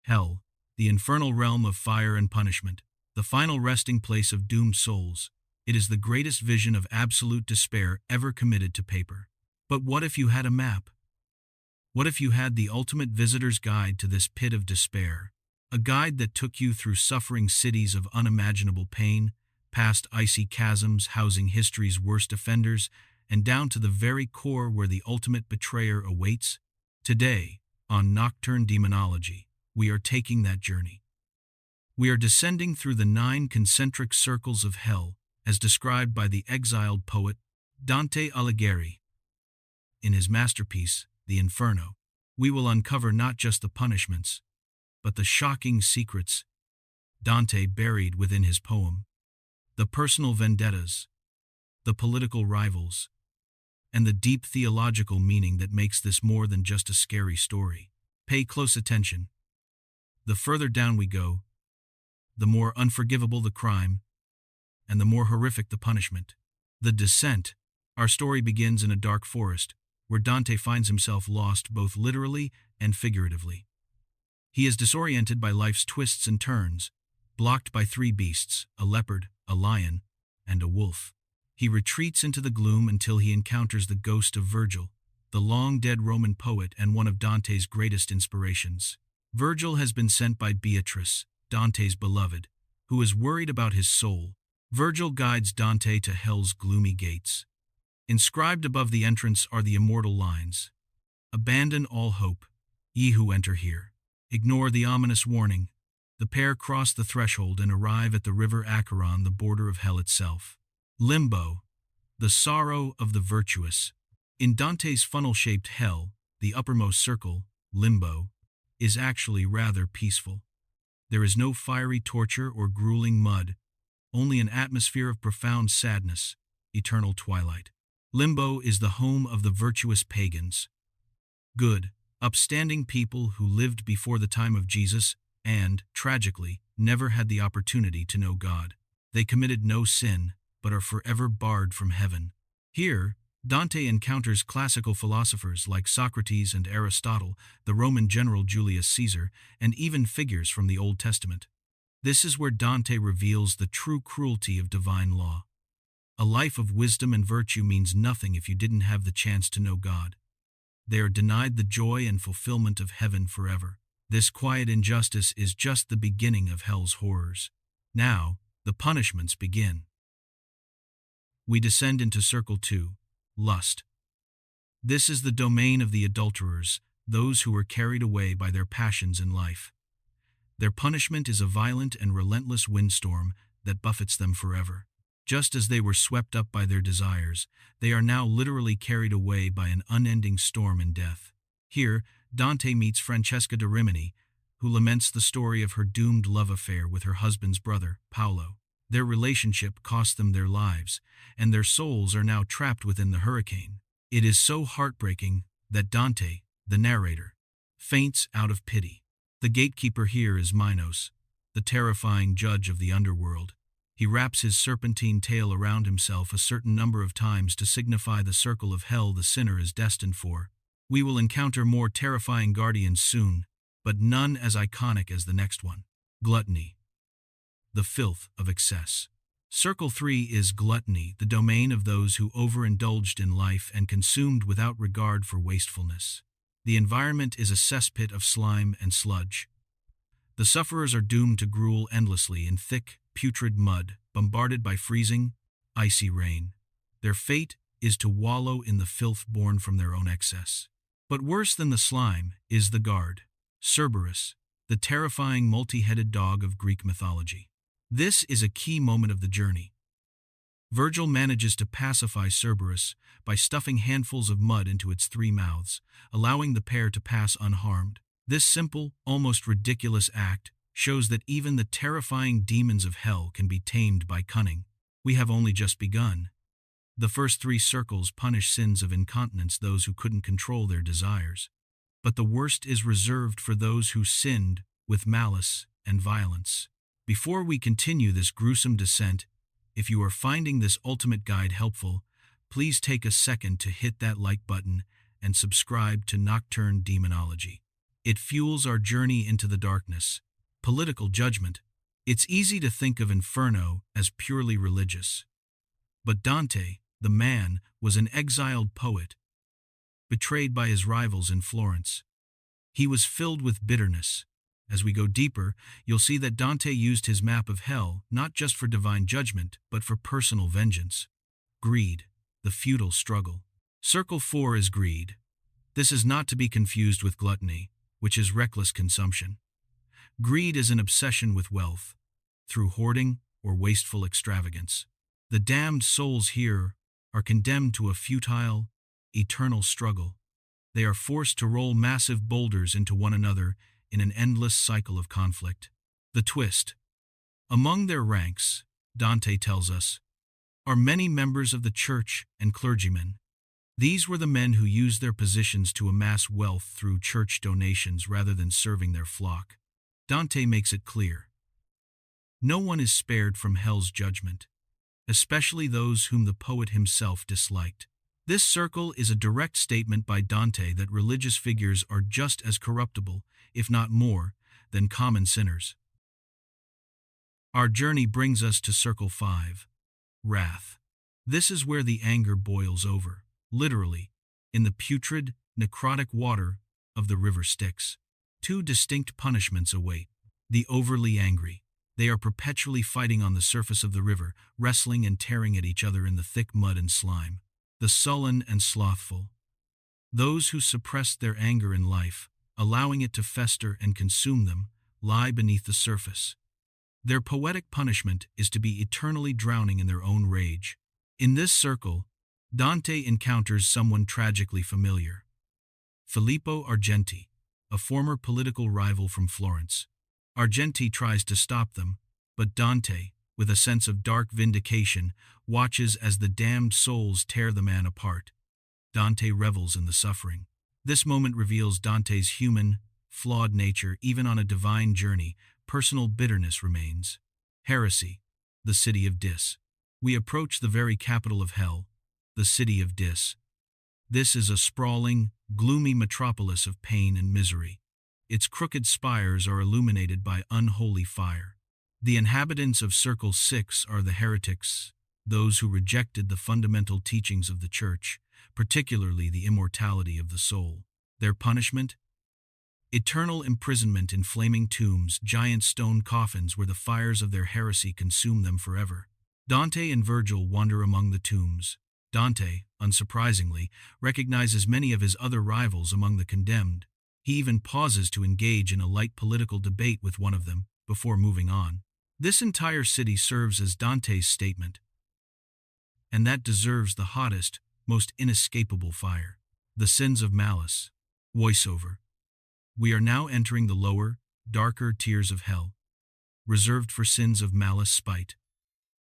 Hell, the infernal realm of fire and punishment, the final resting place of doomed souls. It is the greatest vision of absolute despair ever committed to paper. But what if you had a map? What if you had the ultimate visitor's guide to this pit of despair? A guide that took you through suffering cities of unimaginable pain, past icy chasms housing history's worst offenders, and down to the very core where the ultimate betrayer awaits? Today, on Nocturne Demonology, we are taking that journey. We are descending through the 9 concentric circles of hell, as described by the exiled poet Dante Alighieri. In his masterpiece, the Inferno, we will uncover not just the punishments, but the shocking secrets Dante buried within his poem, the personal vendettas, the political rivals, and the deep theological meaning that makes this more than just a scary story. Pay close attention. The further down we go, the more unforgivable the crime, and the more horrific the punishment. The Descent. Our story begins in a dark forest, where Dante finds himself lost both literally and figuratively. He is disoriented by life's twists and turns, blocked by 3 beasts, a leopard, a lion, and a wolf. He retreats into the gloom until he encounters the ghost of Virgil, the long-dead Roman poet and one of Dante's greatest inspirations. Virgil has been sent by Beatrice, Dante's beloved, who is worried about his soul. Virgil guides Dante to hell's gloomy gates. Inscribed above the entrance are the immortal lines: "Abandon all hope, ye who enter here. Ignore the ominous warning." The pair cross the threshold and arrive at the river Acheron, the border of hell itself. Limbo, the sorrow of the virtuous. In Dante's funnel-shaped hell, the uppermost circle, Limbo, is actually rather peaceful. There is no fiery torture or grueling mud, only an atmosphere of profound sadness, eternal twilight. Limbo is the home of the virtuous pagans. Good, upstanding people who lived before the time of Jesus and, tragically, never had the opportunity to know God. They committed no sin, but are forever barred from heaven. Here, Dante encounters classical philosophers like Socrates and Aristotle, the Roman general Julius Caesar, and even figures from the Old Testament. This is where Dante reveals the true cruelty of divine law. A life of wisdom and virtue means nothing if you didn't have the chance to know God. They are denied the joy and fulfillment of heaven forever. This quiet injustice is just the beginning of hell's horrors. Now, the punishments begin. We descend into Circle 2, Lust. This is the domain of the adulterers, those who were carried away by their passions in life. Their punishment is a violent and relentless windstorm that buffets them forever. Just as they were swept up by their desires, they are now literally carried away by an unending storm in death. Here, Dante meets Francesca da Rimini, who laments the story of her doomed love affair with her husband's brother, Paolo. Their relationship cost them their lives, and their souls are now trapped within the hurricane. It is so heartbreaking that Dante, the narrator, faints out of pity. The gatekeeper here is Minos, the terrifying judge of the underworld. He wraps his serpentine tail around himself a certain number of times to signify the circle of hell the sinner is destined for. We will encounter more terrifying guardians soon, but none as iconic as the next one. Gluttony, the filth of excess. Circle 3 is Gluttony, the domain of those who overindulged in life and consumed without regard for wastefulness. The environment is a cesspit of slime and sludge. The sufferers are doomed to gruel endlessly in thick, putrid mud, bombarded by freezing, icy rain. Their fate is to wallow in the filth born from their own excess. But worse than the slime is the guard, Cerberus, the terrifying multi-headed dog of Greek mythology. This is a key moment of the journey. Virgil manages to pacify Cerberus by stuffing handfuls of mud into its 3 mouths, allowing the pair to pass unharmed. This simple, almost ridiculous act shows that even the terrifying demons of hell can be tamed by cunning. We have only just begun. The first 3 circles punish sins of incontinence, those who couldn't control their desires. But the worst is reserved for those who sinned with malice and violence. Before we continue this gruesome descent, if you are finding this ultimate guide helpful, please take a second to hit that like button and subscribe to Nocturne Demonology. It fuels our journey into the darkness. Political judgment. It's easy to think of Inferno as purely religious. But Dante, the man, was an exiled poet, betrayed by his rivals in Florence. He was filled with bitterness. As we go deeper, you'll see that Dante used his map of hell not just for divine judgment, but for personal vengeance. Greed, the futile struggle. Circle 4 is greed. This is not to be confused with gluttony, which is reckless consumption. Greed is an obsession with wealth, through hoarding or wasteful extravagance. The damned souls here are condemned to a futile, eternal struggle. They are forced to roll massive boulders into one another in an endless cycle of conflict. The twist. Among their ranks, Dante tells us, are many members of the church and clergymen. These were the men who used their positions to amass wealth through church donations rather than serving their flock. Dante makes it clear. No one is spared from hell's judgment, especially those whom the poet himself disliked. This circle is a direct statement by Dante that religious figures are just as corruptible, if not more, than common sinners. Our journey brings us to Circle 5, wrath. This is where the anger boils over, literally, in the putrid, necrotic water of the river Styx. Two distinct punishments await. The overly angry. They are perpetually fighting on the surface of the river, wrestling and tearing at each other in the thick mud and slime. The sullen and slothful. Those who suppressed their anger in life, allowing it to fester and consume them, lie beneath the surface. Their poetic punishment is to be eternally drowning in their own rage. In this circle, Dante encounters someone tragically familiar. Filippo Argenti, a former political rival from Florence. Argenti tries to stop them, but Dante, with a sense of dark vindication, watches as the damned souls tear the man apart. Dante revels in the suffering. This moment reveals Dante's human, flawed nature. Even on a divine journey, personal bitterness remains. Heresy, the city of Dis. We approach the very capital of hell, the city of Dis. This is a sprawling, gloomy metropolis of pain and misery. Its crooked spires are illuminated by unholy fire. The inhabitants of Circle 6 are the heretics, those who rejected the fundamental teachings of the Church, particularly the immortality of the soul. Their punishment? Eternal imprisonment in flaming tombs, giant stone coffins where the fires of their heresy consume them forever. Dante and Virgil wander among the tombs. Dante, unsurprisingly, recognizes many of his other rivals among the condemned. He even pauses to engage in a light political debate with one of them, before moving on. This entire city serves as Dante's statement, and that deserves the hottest, most inescapable fire. The sins of malice. Voiceover. We are now entering the lower, darker tiers of hell, reserved for sins of malice, spite,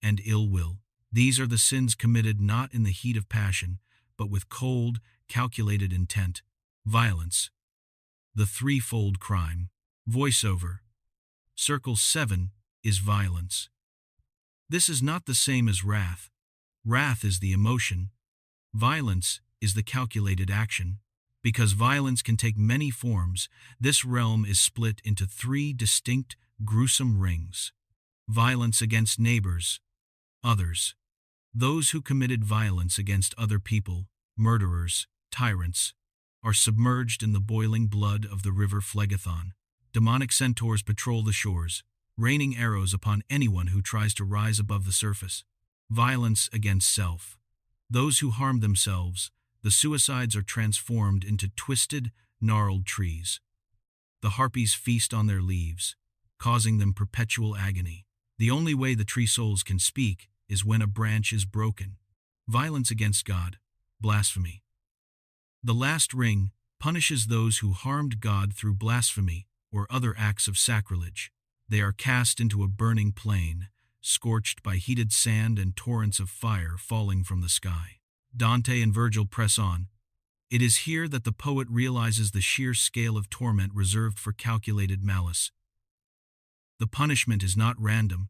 and ill will. These are the sins committed not in the heat of passion, but with cold, calculated intent. Violence. The threefold crime. Voiceover. Circle 7 is violence. This is not the same as wrath. Wrath is the emotion. Violence is the calculated action. Because violence can take many forms, this realm is split into 3 distinct, gruesome rings. Violence against neighbors, others. Those who committed violence against other people, murderers, tyrants, are submerged in the boiling blood of the river Phlegethon. Demonic centaurs patrol the shores, raining arrows upon anyone who tries to rise above the surface. Violence against self. Those who harm themselves, the suicides, are transformed into twisted, gnarled trees. The harpies feast on their leaves, causing them perpetual agony. The only way the tree souls can speak is when a branch is broken. Violence against God. Blasphemy. The last ring punishes those who harmed God through blasphemy or other acts of sacrilege. They are cast into a burning plain, scorched by heated sand and torrents of fire falling from the sky. Dante and Virgil press on. It is here that the poet realizes the sheer scale of torment reserved for calculated malice. The punishment is not random.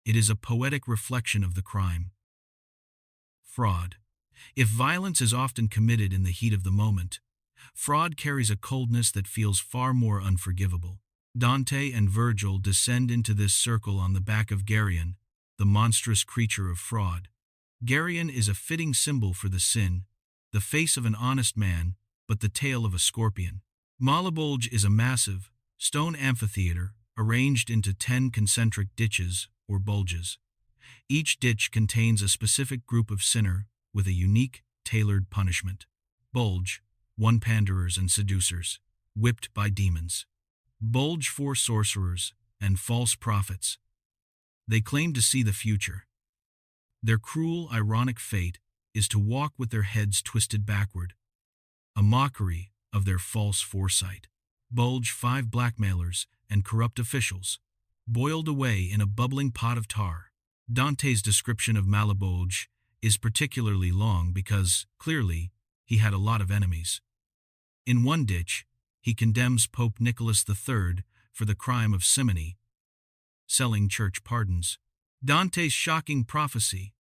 It is a poetic reflection of the crime. Fraud. If violence is often committed in the heat of the moment, fraud carries a coldness that feels far more unforgivable. Dante and Virgil descend into this circle on the back of Geryon, the monstrous creature of fraud. Geryon is a fitting symbol for the sin, the face of an honest man, but the tail of a scorpion. Malice is a massive, stone amphitheater arranged into 10 concentric ditches or bulges. Each ditch contains a specific group of sinner with a unique, tailored punishment. Bulge, 1 panderers and seducers, whipped by demons. Bulge 4 sorcerers and false prophets. They claim to see the future. Their cruel, ironic fate is to walk with their heads twisted backward, a mockery of their false foresight. Bulge 5 blackmailers and corrupt officials, boiled away in a bubbling pot of tar. Dante's description of Malice is particularly long because, clearly, he had a lot of enemies. In one ditch, he condemns Pope Nicholas III for the crime of simony, selling church pardons. Dante's shocking prophecy: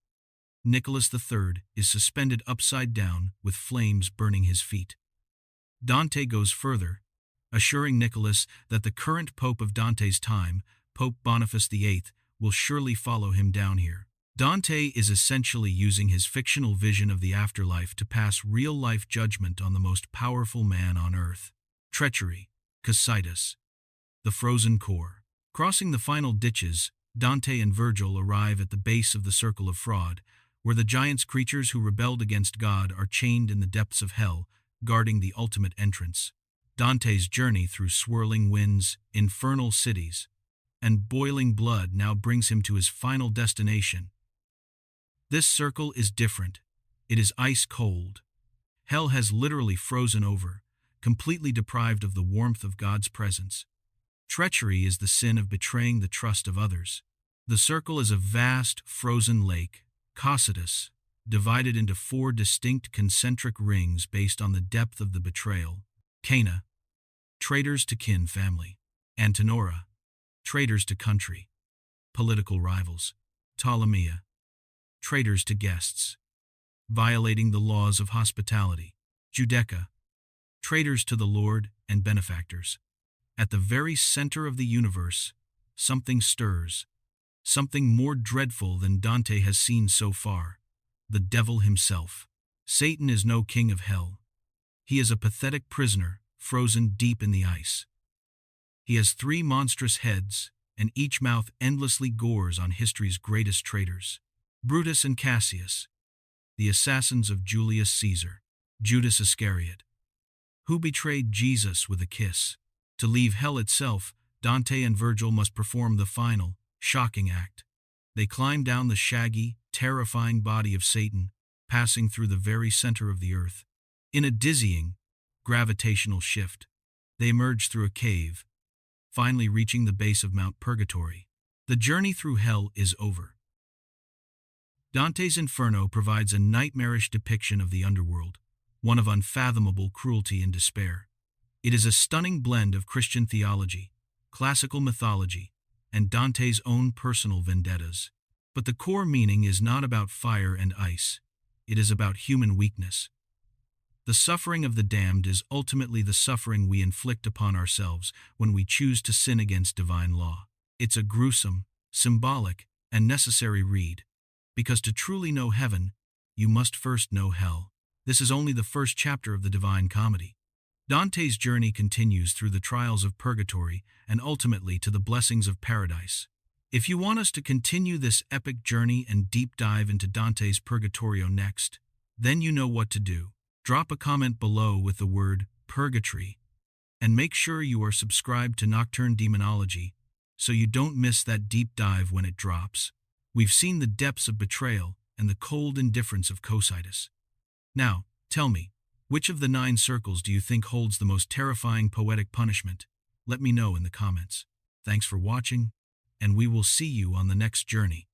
Nicholas III is suspended upside down with flames burning his feet. Dante goes further, assuring Nicholas that the current pope of Dante's time, Pope Boniface VIII, will surely follow him down here. Dante is essentially using his fictional vision of the afterlife to pass real-life judgment on the most powerful man on earth. Treachery, Cocytus, the frozen core. Crossing the final ditches, Dante and Virgil arrive at the base of the circle of fraud, where the giant creatures who rebelled against God are chained in the depths of hell, guarding the ultimate entrance. Dante's journey through swirling winds, infernal cities, and boiling blood now brings him to his final destination. This circle is different. It is ice cold. Hell has literally frozen over, completely deprived of the warmth of God's presence. Treachery is the sin of betraying the trust of others. The circle is a vast, frozen lake, Cocytus, divided into 4 distinct concentric rings based on the depth of the betrayal. Cana, traitors to kin family. Antenora, traitors to country. Political rivals. Ptolemia, traitors to guests, violating the laws of hospitality. Giudecca, traitors to the Lord and benefactors. At the very center of the universe, something stirs, something more dreadful than Dante has seen so far: the devil himself. Satan is no king of hell. He is a pathetic prisoner, frozen deep in the ice. He has 3 monstrous heads, and each mouth endlessly gores on history's greatest traitors. Brutus and Cassius, the assassins of Julius Caesar. Judas Iscariot, who betrayed Jesus with a kiss. To leave hell itself, Dante and Virgil must perform the final, shocking act. They climb down the shaggy, terrifying body of Satan, passing through the very center of the earth. In a dizzying, gravitational shift, they emerge through a cave, finally reaching the base of Mount Purgatory. The journey through hell is over. Dante's Inferno provides a nightmarish depiction of the underworld, one of unfathomable cruelty and despair. It is a stunning blend of Christian theology, classical mythology, and Dante's own personal vendettas. But the core meaning is not about fire and ice. It is about human weakness. The suffering of the damned is ultimately the suffering we inflict upon ourselves when we choose to sin against divine law. It's a gruesome, symbolic, and necessary read, because to truly know heaven, you must first know hell. This is only the first chapter of the Divine Comedy. Dante's journey continues through the trials of purgatory and ultimately to the blessings of paradise. If you want us to continue this epic journey and deep dive into Dante's Purgatorio next, then you know what to do. Drop a comment below with the word purgatory, and make sure you are subscribed to Nocturne Demonology so you don't miss that deep dive when it drops. We've seen the depths of betrayal and the cold indifference of Cocytus. Now, tell me, which of the 9 circles do you think holds the most terrifying poetic punishment? Let me know in the comments. Thanks for watching, and we will see you on the next journey.